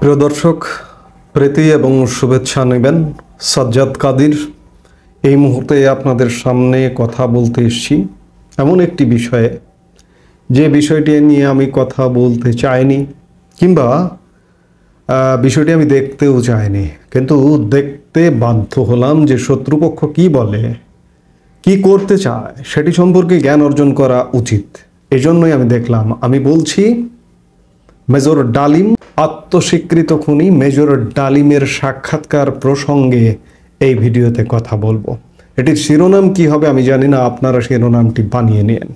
প্রিয় দর্শক, প্রীতি এবং শুভেচ্ছা নেবেন। সাজ্জাদ কাদির এই মুহূর্তে আপনাদের সামনে কথা বলতে এসেছি এমন একটি বিষয়ে, যে বিষয়টি নিয়ে আমি কথা বলতে চাইনি, কিংবা বিষয়টি আমি দেখতেও চাইনি, কিন্তু দেখতে বাধ্য হলাম যে শত্রুপক্ষ কি বলে, কি করতে চায়, সেটি সম্পর্কে জ্ঞান অর্জন করা উচিত। এজন্যই আমি দেখলাম। আমি বলছি মেজর ডালিম, আত্মস্বীকৃত খুনি মেজর ডালিমের সাক্ষাৎকার প্রসঙ্গে এই ভিডিওতে কথা বলবো। এটির শিরোনাম কি হবে আমি জানি না, আপনারা শিরোনামটি বানিয়ে নিন।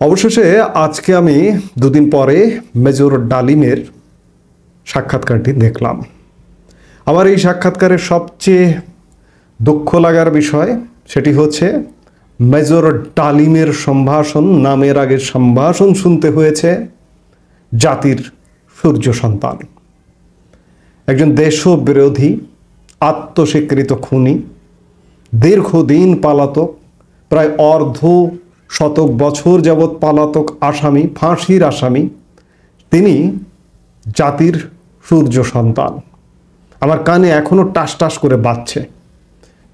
অবশেষে আজকে আমি দুদিন পরে মেজর ডালিমের সাক্ষাৎকারটি দেখলাম। আমার এই সাক্ষাৎকারের সবচেয়ে দুঃখ লাগার বিষয় সেটি হচ্ছে মেজর ডালিমের সম্ভাষণ, নামের আগে সম্ভাষণ শুনতে হয়েছে জাতির সূর্য সন্তান, একজন দেশবিরোধী আত্মস্বীকৃত খুনি, দীর্ঘদিন পলাতক, প্রায় অর্ধ শতক বছর যাবৎ পলাতক আসামি, ফাঁসির আসামি। তিনি জাতির সূর্য সন্তান। আমার কানে এখনো টাস টাস করে বাজছে।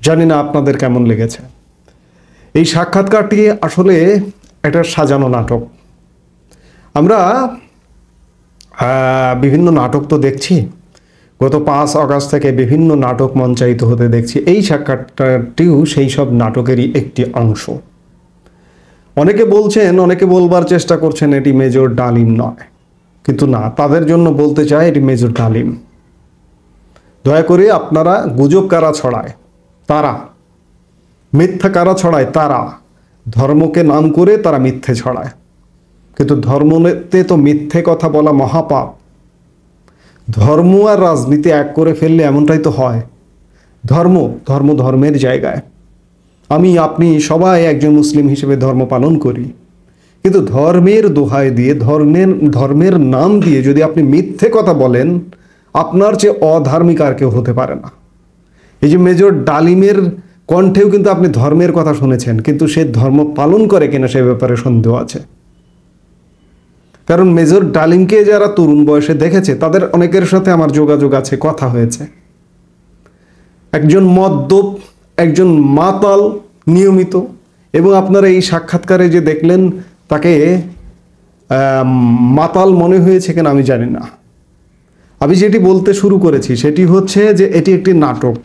জানি না আপনাদের কেমন লেগেছে। এই সাক্ষাৎকারটি আসলে একটা সাজানো নাটক। আমরা বিভিন্ন নাটক তো দেখছি, গত 5 আগস্ট থেকে বিভিন্ন নাটক মঞ্চায়িত হতে দেখছি। এই সাক্ষাৎকারটিও সেই সব নাটকেরই একটি অংশ। অনেকে বলছেন, অনেকে বলবার চেষ্টা করছেন এটি মেজর ডালিম নয়, কিন্তু না, তাদের জন্য বলতে চাই এটি মেজর ডালিম। দয়া করে আপনারা গুজব কারা ছড়ায় তারা, মিথ্যা কারা ছড়ায় তারা, ধর্মকে নাম করে তারা মিথ্যে ছড়ায়, কিন্তু ধর্মতে তো মিথ্যে কথা বলা মহাপাপ। ধর্ম আর রাজনীতি এক করে ফেললে এমনটাই তো হয়। ধর্মের জায়গায় আমি আপনি সবাই একজন মুসলিম হিসেবে ধর্ম পালন করি, কিন্তু ধর্মের দোহাই দিয়ে, ধর্মের নাম দিয়ে যদি আপনি মিথ্যে কথা বলেন, আপনার চেয়ে অধার্মিক আর কেউ হতে পারে না। এই যে মেজর ডালিমের কণ্ঠেও কিন্তু আপনি ধর্মের কথা শুনেছেন, কিন্তু সে ধর্ম পালন করে কিনা সে ব্যাপারে সন্দেহ আছে। কারণ মেজর ডালিমকে যারা তরুণ বয়সে দেখেছে তাদের অনেকের সাথে আমার যোগাযোগ আছে, কথা হয়েছে। একজন মদ্যপ, একজন মাতাল নিয়মিত, এবং আপনারা এই সাক্ষাৎকারে যে দেখলেন তাকে মাতাল মনে হয়েছে কেন আমি জানি না। আমি যেটি বলতে শুরু করেছি সেটি হচ্ছে যে এটি একটি নাটক।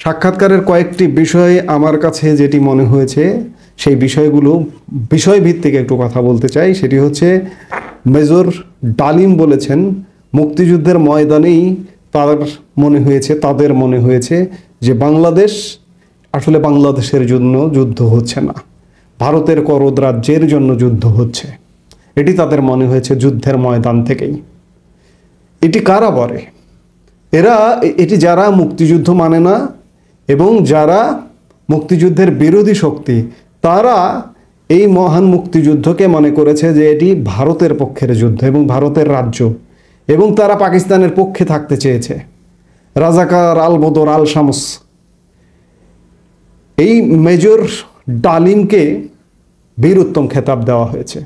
সাক্ষাৎকারের কয়েকটি বিষয়ে আমার কাছে যেটি মনে হয়েছে সেই বিষয়গুলো বিষয়ভিত্তিক একটু কথা বলতে চাই। সেটি হচ্ছে মেজর ডালিম বলেছেন মুক্তিযুদ্ধের ময়দানেই তাদের মনে হয়েছে যে বাংলাদেশ আসলে বাংলাদেশের জন্য যুদ্ধ হচ্ছে না, ভারতের করদ রাজ্যের জন্য যুদ্ধ হচ্ছে। এটি তাদের মনে হয়েছে যুদ্ধের ময়দান থেকেই। এটি কারা বলে? এটি যারা মুক্তিযুদ্ধ মানে না এবং যারা মুক্তিযুদ্ধের বিরোধী শক্তি, তারা এই মহান মুক্তিযুদ্ধকে মনে করেছে যে এটি ভারতের পক্ষের যুদ্ধ এবং ভারতের রাজ্য, এবং তারা পাকিস্তানের পক্ষে থাকতে চেয়েছে। রাজাকার, আল বদর, আল শামস। এই মেজর ডালিমকে বীরোত্তম খেতাব দেওয়া হয়েছে।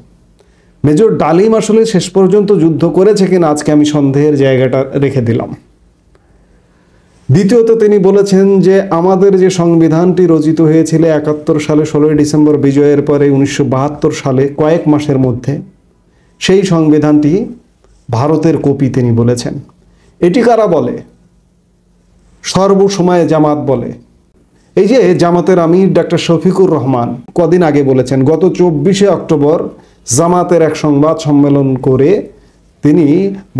মেজর ডালিম আসলে শেষ পর্যন্ত যুদ্ধ করেছে কিনা আজকে আমি সন্দেহের জায়গাটা রেখে দিলাম। দ্বিতীয়ত তিনি বলেছেন যে আমাদের যে সংবিধানটি রচিত হয়েছিল 71 সালে 16 ডিসেম্বর বিজয়ের পরে 1972 সালে কয়েক মাসের মধ্যে, সেই সংবিধানটি ভারতের কপি তিনি বলেছেন। এটি কারা বলে? সর্বসময়ে জামাত বলে। এই যে জামাতের আমির ডক্টর শফিকুর রহমান কদিন আগে বলেছেন, গত 24 অক্টোবর জামাতের এক সংবাদ সম্মেলন করে তিনি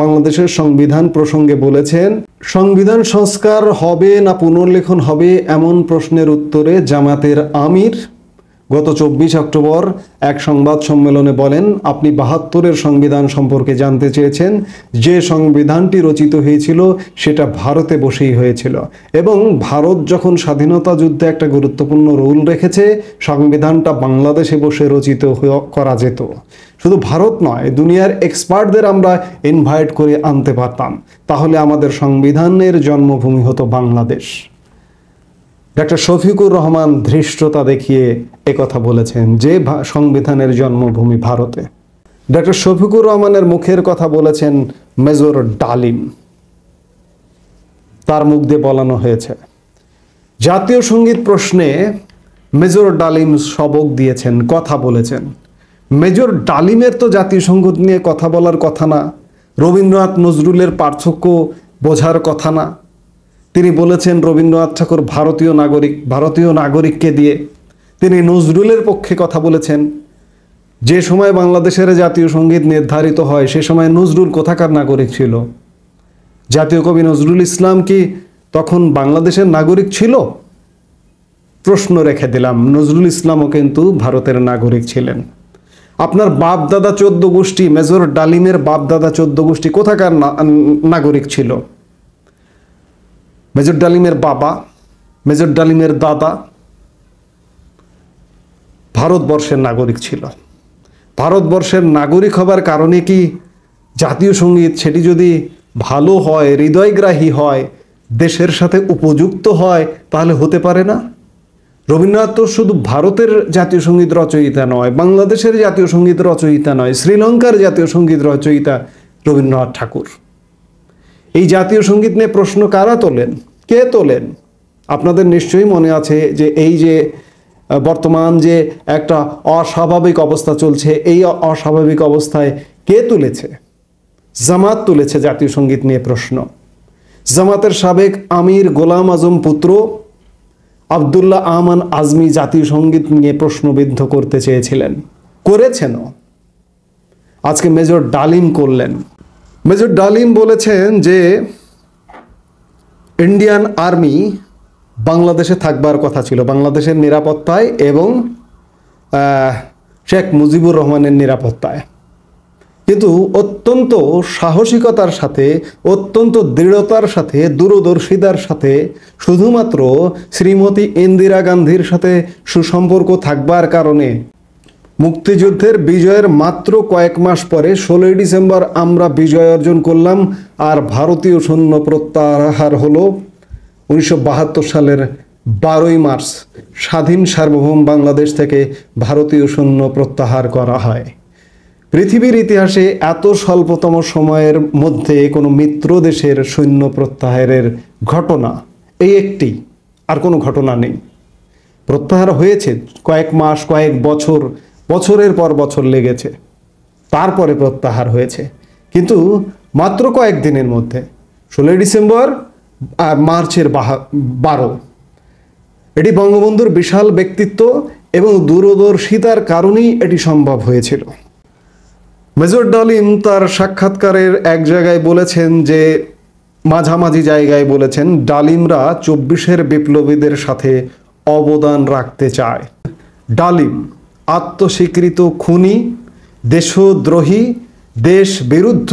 বাংলাদেশের সংবিধান প্রসঙ্গে বলেছেন, সংবিধান সংস্কার হবে না পুনর্লেখন হবে এমন প্রশ্নের উত্তরে জামাতের আমির গত 24 অক্টোবর এক সংবাদ সম্মেলনে বলেন, আপনি 72-এর সংবিধান সম্পর্কে জানতে চেয়েছেন। যে সংবিধানটি রচিত হয়েছিল সেটা ভারতে বসেই হয়েছিল, এবং ভারত যখন স্বাধীনতা যুদ্ধে একটা গুরুত্বপূর্ণ রোল রেখেছে, সংবিধানটা বাংলাদেশে বসে রচিত করা যেত। শুধু ভারত নয়, দুনিয়ার এক্সপার্টদের আমরা ইনভাইট করে আনতে পারতাম, তাহলে আমাদের সংবিধানের জন্মভূমি হতো বাংলাদেশ। ডক্টর শফিকুর রহমান ধৃষ্টতা দেখিয়ে একথা বলেছেন যে সংবিধানের জন্মভূমি ভারতে। ডক্টর শফিকুর রহমানের মুখের কথা বলেছেন মেজর ডালিম, তার মুখ দিয়ে বলানো হয়েছে। জাতীয় সঙ্গীত প্রশ্নে মেজর ডালিম সবক দিয়েছেন, কথা বলেছেন। মেজর ডালিমের তো জাতীয় সঙ্গীত নিয়ে কথা বলার কথা না, রবীন্দ্রনাথ নজরুলের পার্থক্য বোঝার কথা না। তিনি বলেছেন রবীন্দ্রনাথ ঠাকুর ভারতীয় নাগরিক, ভারতীয় নাগরিককে দিয়ে তিনি নজরুলের পক্ষে কথা বলেছেন। যে সময় বাংলাদেশের জাতীয় সঙ্গীত নির্ধারিত হয় সে সময় নজরুল কোথাকার নাগরিক ছিল? জাতীয় কবি নজরুল ইসলাম কি তখন বাংলাদেশের নাগরিক ছিল? প্রশ্ন রেখে দিলাম। নজরুল ইসলামও কিন্তু ভারতের নাগরিক ছিলেন। আপনার বাপ দাদা 14 গোষ্ঠী, মেজর ডালিমের বাপ দাদা 14 গোষ্ঠী কোথাকার নাগরিক ছিল? মেজর ডালিমের বাবা, মেজর ডালিমের দাদা ভারতবর্ষের নাগরিক ছিল। ভারতবর্ষের নাগরিক হবার কারণে কি জাতীয় সঙ্গীত সেটি যদি ভালো হয়, হৃদয়গ্রাহী হয়, দেশের সাথে উপযুক্ত হয়, তাহলে হতে পারে না? রবীন্দ্রনাথ তো শুধু ভারতের জাতীয় সঙ্গীত রচয়িতা নয়, বাংলাদেশের জাতীয় সঙ্গীত রচয়িতা নয়, শ্রীলঙ্কার জাতীয় সঙ্গীত রচয়িতা রবীন্দ্রনাথ ঠাকুর। এই জাতীয় সঙ্গীত নিয়ে প্রশ্ন কারা তোলেন? কে তোলেন? আপনাদের নিশ্চয়ই মনে আছে যে এই যে বর্তমান যে একটা অস্বাভাবিক অবস্থা চলছে, এই অস্বাভাবিক অবস্থায় কে তুলেছে? জামাত তুলেছে জাতীয় সঙ্গীত নিয়ে প্রশ্ন। জামাতের সাবেক আমির গোলাম আজম পুত্র আব্দুল্লাহ আমান আজমি জাতীয় সঙ্গীত নিয়ে প্রশ্নবিদ্ধ করতে চেয়েছিলেন, করেছেনও। আজকে মেজর ডালিম করলেন। মেজর ডালিম বলেছেন যে ইন্ডিয়ান আর্মি বাংলাদেশে থাকবার কথা ছিল, বাংলাদেশের নিরাপত্তায় এবং শেখ মুজিবুর রহমানের নিরাপত্তায়। কিন্তু অত্যন্ত সাহসিকতার সাথে, অত্যন্ত দৃঢ়তার সাথে, দূরদর্শিতার সাথে শুধুমাত্র শ্রীমতী ইন্দিরা গান্ধীর সাথে সুসম্পর্ক থাকবার কারণে মুক্তিযুদ্ধের বিজয়ের মাত্র কয়েক মাস পরে 16ই ডিসেম্বর আমরা বিজয় অর্জন করলাম, আর ভারতীয় সৈন্য প্রত্যাহার হলো 1972 সালের 12ই মার্চ। স্বাধীন সার্বভৌম বাংলাদেশ থেকে ভারতীয় সৈন্য প্রত্যাহার করা হয়। পৃথিবীর ইতিহাসে এত স্বল্পতম সময়ের মধ্যে কোনো মিত্র দেশের সৈন্য প্রত্যাহারের ঘটনা এই একটি, আর কোনো ঘটনা নেই। প্রত্যাহার হয়েছে কয়েক মাস, কয়েক বছর, বছরের পর বছর লেগেছে, তারপরে প্রত্যাহার হয়েছে। কিন্তু মাত্র কয়েক দিনের মধ্যে 16ই ডিসেম্বর আর মার্চের 12। এটি বঙ্গবন্ধুর বিশাল ব্যক্তিত্ব এবং দূরদর্শিতার কারণেই এটি সম্ভব হয়েছিল। মেজর ডালিম তার সাক্ষাৎকারের এক জায়গায় বলেছেন যে, মাঝামাঝি জায়গায় বলেছেন, ডালিমরা 24-এর বিপ্লবীদের সাথে অবদান রাখতে চায়। ডালিম আত্মস্বীকৃত খুনি, দেশদ্রোহী, দেশ বিরুদ্ধ,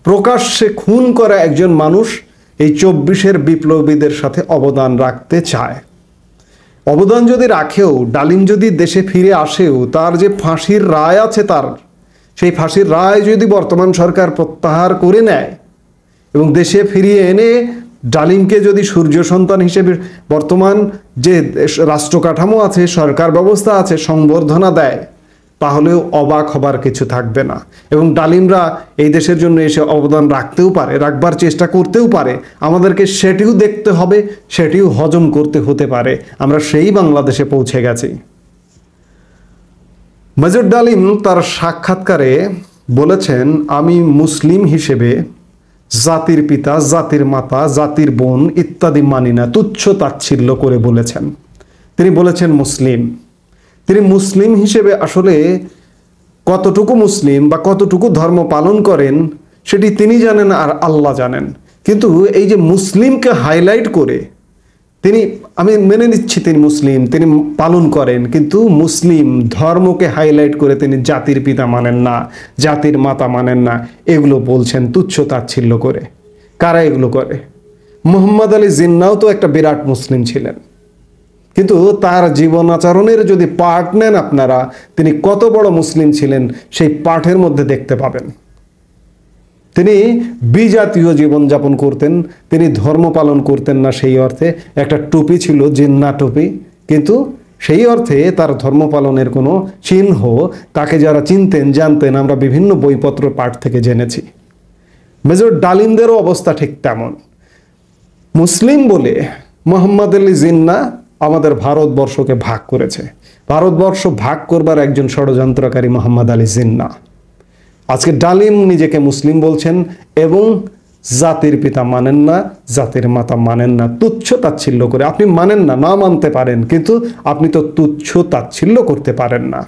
প্রকাশ্যে খুন করা একজন মানুষ এই 24-এর বিপ্লবীদের সাথে অবদান রাখতে চায়। অবদান যদি রাখেও, ডালিম যদি দেশে ফিরে আসেও, তার যে ফাঁসির রায় আছে, তার সেই ফাঁসির রায় যদি বর্তমান সরকার প্রত্যাহার করে নেয় এবং দেশে ফিরিয়ে এনে ডালিমকে যদি সূর্য সন্তান হিসেবে বর্তমান যে রাষ্ট্র কাঠামো আছে, সরকার ব্যবস্থা আছে, সংবর্ধনা দেয়, তাহলেও অবাক হবার কিছু থাকবে না। এবং ডালিমরা এই দেশের জন্য এসে অবদান রাখতেও পারে, রাখবার চেষ্টা করতেও পারে। আমাদেরকে সেটিও দেখতে হবে, সেটিও হজম করতে হতে পারে। আমরা সেই বাংলাদেশে পৌঁছে গেছি। মেজর ডালিম তার সাক্ষাৎকারে বলেছেন, আমি মুসলিম হিসেবে জাতির পিতা, জাতির মাতা, জাতির বোন ইত্যাদি মানি না, তুচ্ছ তাচ্ছিল্য করে বলেছেন। তিনি বলেছেন মুসলিম। তিনি মুসলিম হিসেবে আসলে কতটুকু মুসলিম বা কতটুকু ধর্ম পালন করেন সেটি তিনি জানেন আর আল্লাহ জানেন। কিন্তু এই যে মুসলিমকে হাইলাইট করে তিনি, আমি মেনে নিচ্ছি তিনি মুসলিম, তিনি পালন করেন, কিন্তু মুসলিম ধর্মকে হাইলাইট করে তিনি জাতির পিতা মানেন না, জাতির মাতা মানেন না, এগুলো বলছেন তুচ্ছ তাচ্ছিল্য করে। কারা এগুলো করে? মুহাম্মদ আলী জিন্নাও তো একটা বিরাট মুসলিম ছিলেন, কিন্তু তার জীবন আচরণের যদি পাঠ নেন আপনারা, তিনি কত বড় মুসলিম ছিলেন সেই পাঠের মধ্যে দেখতে পাবেন। তিনি বিজাতীয় জীবনযাপন করতেন, তিনি ধর্ম পালন করতেন না। সেই অর্থে একটা টুপি ছিল, জিন্না টুপি, কিন্তু সেই অর্থে তার ধর্ম পালনের কোনো চিহ্ন তাকে যারা চিনতেন জানতেন আমরা বিভিন্ন বইপত্র পাঠ থেকে জেনেছি। মেজর ডালিমদেরও অবস্থা ঠিক তেমন। মুসলিম বলে মোহাম্মদ আলী জিন্নাহ আমাদের ভারতবর্ষকে ভাগ করেছে। ভারতবর্ষ ভাগ করবার একজন ষড়যন্ত্রকারী মোহাম্মদ আলী জিন্নাহ। আজকে ডালিম নিজেকে মুসলিম বলছেন এবং জাতির পিতা মানেন না, জাতির মাতা মানেন না, তুচ্ছ তাচ্ছিল্য করে। আপনি মানেন না, না মানতে পারেন, কিন্তু আপনি তো তুচ্ছ তাচ্ছিল্য করতে পারেন না।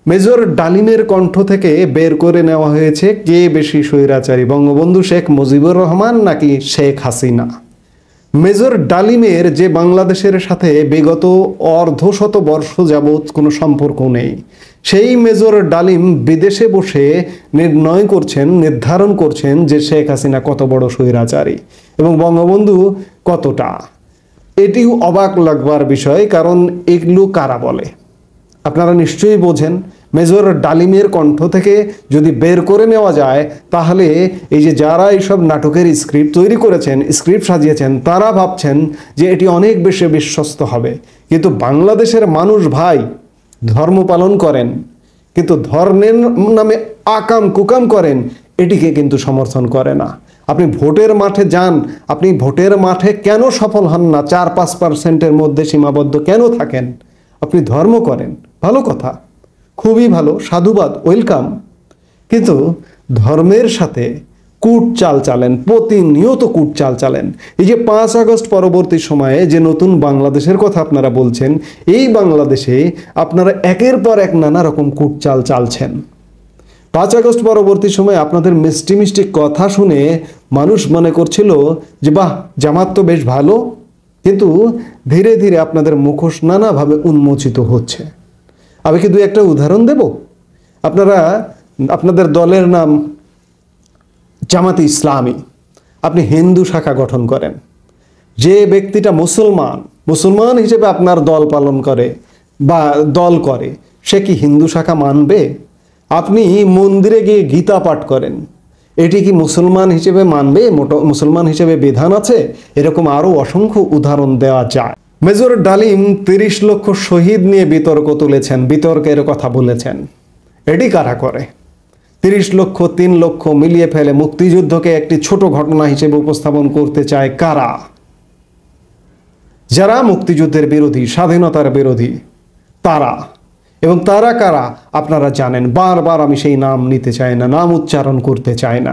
মেজর ডালিমের কণ্ঠ থেকে বের করে নেওয়া হয়েছে কে বেশি স্বৈরাচারী, বঙ্গবন্ধু শেখ মুজিবুর রহমান নাকি শেখ হাসিনা। মেজর ডালিমের যে বাংলাদেশের সাথে বিগত অর্ধশত বর্ষ যাবৎ কোনো সম্পর্ক নেই, সেই মেজর ডালিম বিদেশে বসে নির্ধারণ করছেন যে শেখ হাসিনা কত বড় স্বৈরাচারী এবং বঙ্গবন্ধু কতটা। এটিও অবাক লাগবার বিষয়, কারণ এগুলো কারা বলে আপনারা নিশ্চয়ই বোঝেন। মেজর ডালিমের কণ্ঠ থেকে যদি বের করে নেওয়া যায়, তাহলে এই যে যারা এইসব নাটকের স্ক্রিপ্ট তৈরি করেছেন, স্ক্রিপ্ট সাজিয়েছেন, তারা ভাবছেন যে এটি অনেক বেশি বিশ্বস্ত হবে। কিন্তু বাংলাদেশের মানুষ ভাই ধর্ম পালন করেন, কিন্তু ধর্মের নামে আকাম কুকাম করেন, এটিকে কিন্তু সমর্থন করে না। আপনি ভোটের মাঠে যান, আপনি ভোটের মাঠে কেন সফল হন না? 4-5% মধ্যে সীমাবদ্ধ কেন থাকেন? আপনি ধর্ম করেন, ভালো কথা, খুবই ভালো, সাধুবাদ, ওয়েলকাম। কিন্তু ধর্মের সাথে কূট চাল চালেন, প্রতিনিয়ত কূট চাল চালেন। এই যে 5 আগস্ট পরবর্তী সময়ে যে নতুন বাংলাদেশের কথা আপনারা বলছেন, এই বাংলাদেশে আপনারা একের পর এক নানা রকম কূট চাল চালছেন। 5 আগস্ট পরবর্তী সময়ে আপনাদের মিষ্টি মিষ্টি কথা শুনে মানুষ মনে করছিল যে বাহ, জামাত তো বেশ ভালো, কিন্তু ধীরে ধীরে আপনাদের মুখোশ নানাভাবে উন্মোচিত হচ্ছে। আমি কি 2-1টা উদাহরণ দেব? আপনাদের দলের নাম জামাতে ইসলামী, আপনি হিন্দু শাখা গঠন করেন। যে ব্যক্তিটা মুসলমান হিসেবে আপনার দল পালন করে বা দল করে, সে কি হিন্দু শাখা মানবে? আপনি মন্দিরে গিয়ে গীতা পাঠ করেন, এটি কি মুসলমান হিসেবে মানবে? মুসলমান হিসেবে বিধান আছে? এরকম আরো অসংখ্য উদাহরণ দেওয়া যায়। মেজর ডালিম 30 লক্ষ শহীদ নিয়ে বিতর্ক তুলেছেন, বিতর্কের কথা বলেছেন। এটি কারা করে? 30 লক্ষ 3 লক্ষ মিলিয়ে ফেলে মুক্তিযুদ্ধকে একটি ছোট ঘটনা হিসেবে উপস্থাপন করতে চায় কারা? যারা মুক্তিযুদ্ধের বিরোধী, স্বাধীনতার বিরোধী, তারা। এবং তারা কারা আপনারা জানেন, বারবার আমি সেই নাম নিতে চাই না, নাম উচ্চারণ করতে চাই না।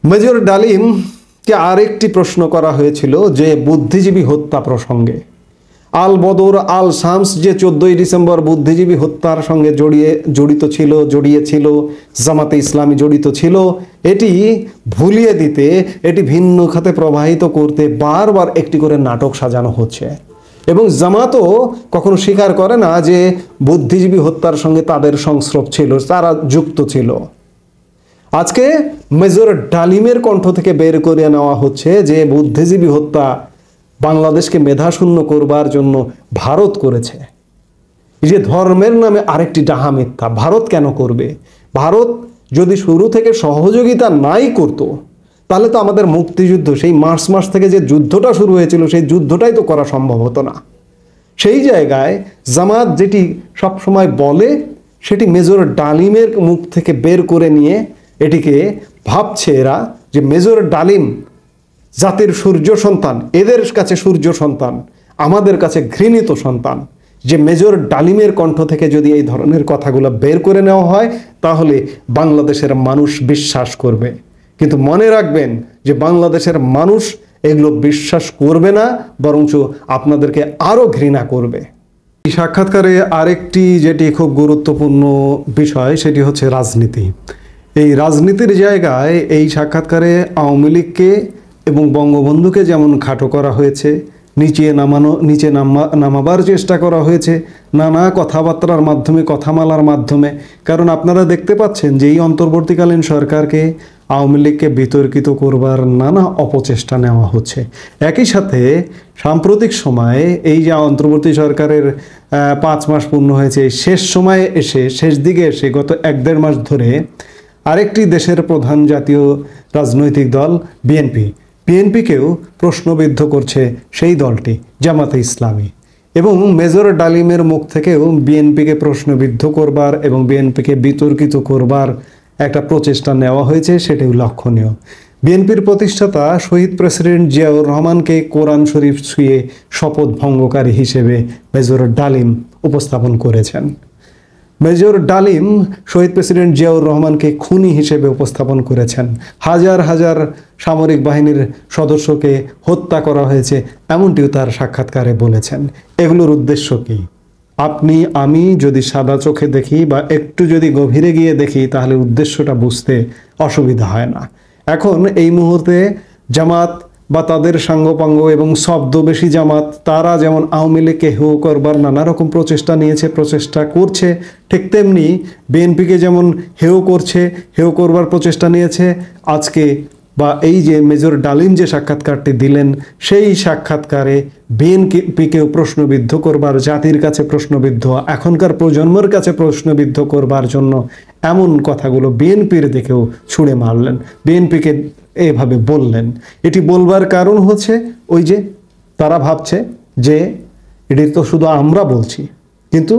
মেজর ডালিমকে আরেকটি প্রশ্ন করা হয়েছিল যে বুদ্ধিজীবী হত্যা প্রসঙ্গে। আল বদর আল শামস যে 14ই ডিসেম্বর বুদ্ধিজীবী হত্যার সঙ্গে জড়িয়েছিল, জামাতে ইসলামী জড়িত ছিল, এটি ভুলিয়ে দিতে, এটি ভিন্ন খাতে প্রবাহিত করতে বারবার একটি করে নাটক সাজানো হচ্ছে। এবং জামাতও কখনো স্বীকার করে না যে বুদ্ধিজীবী হত্যার সঙ্গে তাদের সংস্রব ছিল, তারা যুক্ত ছিল। আজকে মেজর ডালিমের কণ্ঠ থেকে বের করে নেওয়া হচ্ছে যে বুদ্ধিজীবী হত্যা বাংলাদেশকে মেধাশূন্য করবার জন্য ভারত করেছে। এই যে ধর্মের নামে আরেকটি ডাহা মিথ্যা। ভারত কেন করবে? ভারত যদি শুরু থেকে সহযোগিতা নাই করত, তাহলে তো আমাদের মুক্তিযুদ্ধ, সেই মার্চ মাস থেকে যে যুদ্ধটা শুরু হয়েছিল, সেই যুদ্ধটাই তো করা সম্ভব হতো না। সেই জায়গায় জামাত যেটি সবসময় বলে, সেটি মেজর ডালিমের মুখ থেকে বের করে নিয়ে এটিকে ভাবছে এরা যে মেজর ডালিম জাতির সূর্য সন্তান, এদের কাছে সূর্য সন্তান, আমাদের কাছে ঘৃণিত সন্তান। যে মেজর ডালিমের কণ্ঠ থেকে যদি এই ধরনের কথাগুলো বের করে নেওয়া হয়, তাহলে বাংলাদেশের মানুষ বিশ্বাস করবে। কিন্তু মনে রাখবেন যে বাংলাদেশের মানুষ এগুলো বিশ্বাস করবে না, বরঞ্চ আপনাদেরকে আরো ঘৃণা করবে। এই সাক্ষাৎকারে আরেকটি যেটি খুব গুরুত্বপূর্ণ বিষয়, সেটি হচ্ছে রাজনীতি। এই রাজনীতির জায়গায় এই সাক্ষাৎকারে আওয়ামী লীগকে এবং বঙ্গবন্ধুকে যেমন খাটো করা হয়েছে, নিচে নামাবার চেষ্টা করা হয়েছে নানা কথাবার্তার মাধ্যমে, কথামালার মাধ্যমে। কারণ আপনারা দেখতে পাচ্ছেন যে এই অন্তর্বর্তীকালীন সরকারকে, আওয়ামী লীগকে বিতর্কিত করবার নানা অপচেষ্টা নেওয়া হচ্ছে। একই সাথে সাম্প্রতিক সময়ে এই যে অন্তর্বর্তী সরকারের 5 মাস পূর্ণ হয়েছে, শেষ সময়ে এসে, শেষ দিকে এসে গত 1-1.5 মাস ধরে আরেকটি দেশের প্রধান জাতীয় রাজনৈতিক দল বিএনপিকেও প্রশ্নবিদ্ধ করছে সেই দলটি, জামাতে ইসলামী। এবং মেজর ডালিমের মুখ থেকেও বিএনপিকে প্রশ্নবিদ্ধ করবার এবং বিএনপিকে বিতর্কিত করবার একটা প্রচেষ্টা নেওয়া হয়েছে, সেটিও লক্ষণীয়। বিএনপির প্রতিষ্ঠাতা শহীদ প্রেসিডেন্ট জিয়াউর রহমানকে কোরআন শরীফ ছুঁয়ে শপথ ভঙ্গকারী হিসেবে মেজর ডালিম উপস্থাপন করেছেন। মেজর ডালিম শহীদ প্রেসিডেন্ট জিয়াউর রহমানকে খুনি হিসেবে উপস্থাপন করেছেন। হাজার হাজার সামরিক বাহিনীর সদস্যকে হত্যা করা হয়েছে, এমনটিও তার সাক্ষাৎকারে বলেছেন। এগুলোর উদ্দেশ্য কী? আপনি আমি যদি সাদা চোখে দেখি বা একটু যদি গভীরে গিয়ে দেখি, তাহলে উদ্দেশ্যটা বুঝতে অসুবিধা হয় না। এখন এই মুহূর্তে জামাত বা তাদের সাঙ্গপাঙ্গ এবং শব্দবেশী জামাত, তারা যেমন আওয়ামী লীগকে হেয় করবার নানা রকম প্রচেষ্টা করছে, ঠিক তেমনি বিএনপিকে যেমন হেয় করছে, হেয় করবার প্রচেষ্টা নিয়েছে। আজকে বা এই যে মেজর ডালিম যে সাক্ষাৎকারটি দিলেন, সেই সাক্ষাৎকারে বিএনপিকেও প্রশ্নবিদ্ধ করবার, জাতির কাছে প্রশ্নবিদ্ধ, এখনকার প্রজন্মের কাছে প্রশ্নবিদ্ধ করবার জন্য এমন কথাগুলো বিএনপির দিকেও ছুঁড়ে মারলেন, বিএনপিকে এভাবে বললেন। এটি বলবার কারণ হচ্ছে ওই যে তারা ভাবছে যে এটি তো শুধু আমরা বলছি, কিন্তু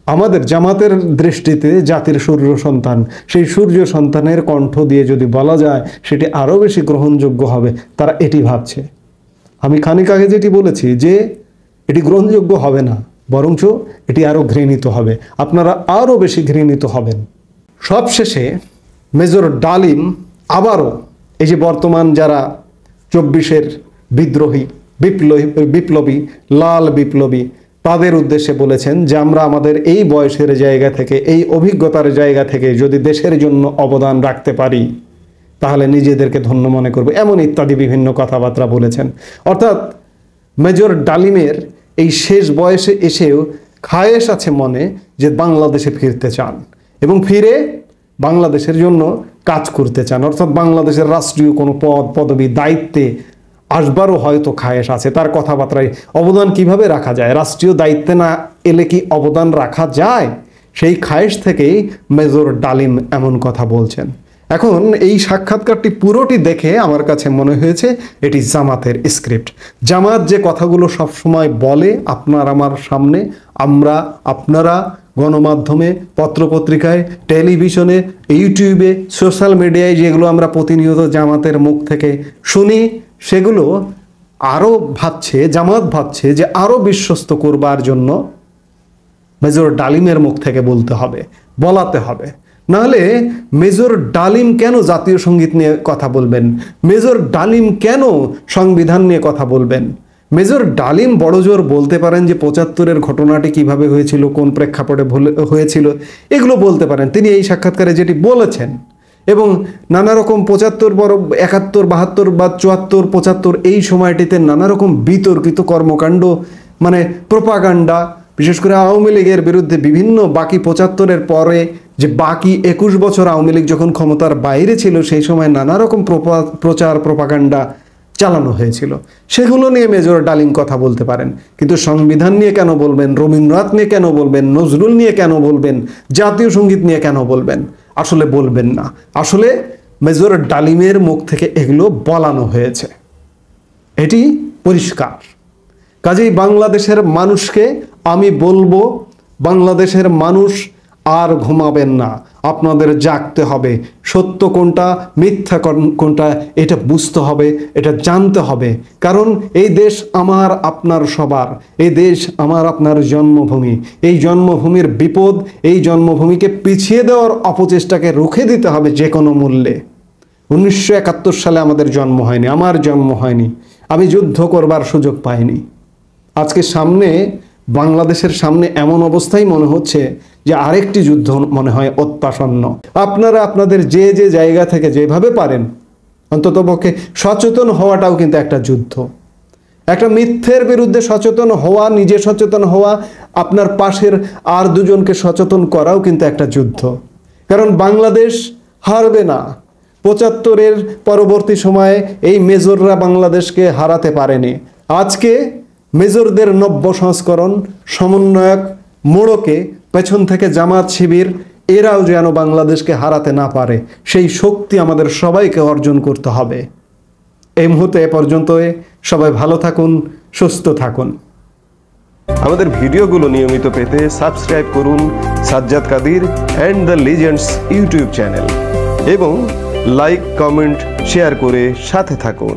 আমাদের জামাতের দৃষ্টিতে জাতির সূর্য সন্তান, সেই সূর্য সন্তানের কণ্ঠ দিয়ে যদি বলা যায় সেটি আরও বেশি গ্রহণযোগ্য হবে, তারা এটি ভাবছে। আমি খানিক আগে যেটি বলেছি যে এটি গ্রহণযোগ্য হবে না, বরঞ্চ এটি আরও ঘৃণিত হবে, আপনারা আরও বেশি ঘৃণিত হবেন। সবশেষে মেজর ডালিম আবারও এই যে বর্তমান যারা 24-এর বিদ্রোহী, বিপ্লবী, লাল বিপ্লবী, তাদের উদ্দেশ্যে বলেছেন যে আমরা আমাদের এই বয়সের জায়গা থেকে, এই অভিজ্ঞতার জায়গা থেকে যদি দেশের জন্য অবদান রাখতে পারি, তাহলে নিজেদেরকে ধন্য মনে করব, এমন ইত্যাদি বিভিন্ন কথাবার্তা বলেছেন। অর্থাৎ মেজর ডালিমের এই শেষ বয়সে এসেও খায়েশ আছে মনে যে বাংলাদেশে ফিরতে চান এবং ফিরে বাংলাদেশের জন্য কাজ করতে চান। অর্থাৎ বাংলাদেশের রাষ্ট্রীয় কোনো পদবি, দায়িত্বে আসবারও হয়তো খায়েশ আছে। তার কথাবার্তায় অবদান কিভাবে রাখা যায়, রাষ্ট্রীয় দায়িত্বে না এলে কি অবদান রাখা যায়, সেই খায়েশ থেকেই মেজর ডালিম এমন কথা বলছেন। এখন এই সাক্ষাৎকারটি পুরোটি দেখে আমার কাছে মনে হয়েছে এটি জামাতের স্ক্রিপ্ট। জামাত যে কথাগুলো সবসময় বলে আপনার আমার সামনে, আমরা আপনারা গণমাধ্যমে, পত্রপত্রিকায়, টেলিভিশনে, ইউটিউবে, সোশ্যাল মিডিয়ায় যেগুলো আমরা প্রতিনিয়ত জামাতের মুখ থেকে শুনি, সেগুলো জামাত ভাবছে যে আরও বিশ্বস্ত করবার জন্য মেজর ডালিমের মুখ থেকে বলাতে হবে। নাহলে মেজর ডালিম কেন জাতীয় সঙ্গীত নিয়ে কথা বলবেন? মেজর ডালিম কেন সংবিধান নিয়ে কথা বলবেন? মেজর ডালিম বড়জোর বলতে পারেন যে 75-এর ঘটনাটি কিভাবে হয়েছিল, কোন প্রেক্ষাপটে হয়েছিল, এগুলো বলতে পারেন। তিনি এই সাক্ষাৎকারে যেটি বলেছেন, এবং নানা রকম 75, 71, 72 বা 74, 75 এই সময়টিতে নানা রকম বিতর্কিত কর্মকাণ্ড, মানে প্রোপাগান্ডা, বিশেষ করে আওয়ামী লীগের বিরুদ্ধে বিভিন্ন, বাকি 75-এর পরে যে বাকি 21 বছর আওয়ামী লীগ যখন ক্ষমতার বাইরে ছিল, সেই সময় নানা রকম প্রচার প্রোপাগান্ডা চালানো হয়েছিল, সেগুলো নিয়ে মেজর ডালিম কথা বলতে পারেন। কিন্তু সংবিধান নিয়ে কেন বলবেন, রবীন্দ্রনাথ নিয়ে কেন বলবেন, নজরুল নিয়ে কেন বলবেন, জাতীয় সঙ্গীত নিয়ে কেন বলবেন? আসলে বলবেন না। আসলে মেজর ডালিমের মুখ থেকে এগুলো বলানো হয়েছে, এটি পরিষ্কার। কাজেই বাংলাদেশের মানুষকে আমি বলবো, বাংলাদেশের মানুষ আর ঘুমাবেন না, আপনাদের জাগতে হবে। সত্য কোনটা, মিথ্যা কোনটা, এটা বুঝতে হবে, এটা জানতে হবে। কারণ এই দেশ আমার আপনার সবার, এই দেশ আমার আপনার জন্মভূমি। এই জন্মভূমির বিপদ, এই জন্মভূমিকে পিছিয়ে দেওয়ার অপচেষ্টাকে রুখে দিতে হবে যে কোনো মূল্যে। 1971 সালে আমাদের জন্ম হয়নি, আমার জন্ম হয়নি, আমি যুদ্ধ করবার সুযোগ পাইনি। আজকে বাংলাদেশের সামনে এমন অবস্থাই মনে হচ্ছে যে আরেকটি যুদ্ধ মনে হয় অত্যাসন্ন। আপনারা আপনাদের যে যে জায়গা থেকে যেভাবে পারেন অন্ততপক্ষে সচেতন হওয়াটাও কিন্তু একটা যুদ্ধ। একটা মিথ্যের বিরুদ্ধে সচেতন হওয়া, নিজে সচেতন হওয়া, আপনার পাশের আর দুজনকে সচেতন করাও কিন্তু একটা যুদ্ধ। কারণ বাংলাদেশ হারবে না। 75-এর পরবর্তী সময়ে এই মেজররা বাংলাদেশকে হারাতে পারেনি। আজকে মেজরদের নব্য সংস্করণ, সমন্বয়ক, মোড়কে, পেছন থেকে জামাত, শিবির, এরাও যেন বাংলাদেশকে হারাতে না পারে, সেই শক্তি আমাদের সবাইকে অর্জন করতে হবে। এই মুহূর্তে এ পর্যন্ত। সবাই ভালো থাকুন, সুস্থ থাকুন। আমাদের ভিডিওগুলো নিয়মিত পেতে সাবস্ক্রাইব করুন Sajjad Kadir and the legends YouTube channel এবং লাইক, কমেন্ট, শেয়ার করে সাথে থাকুন।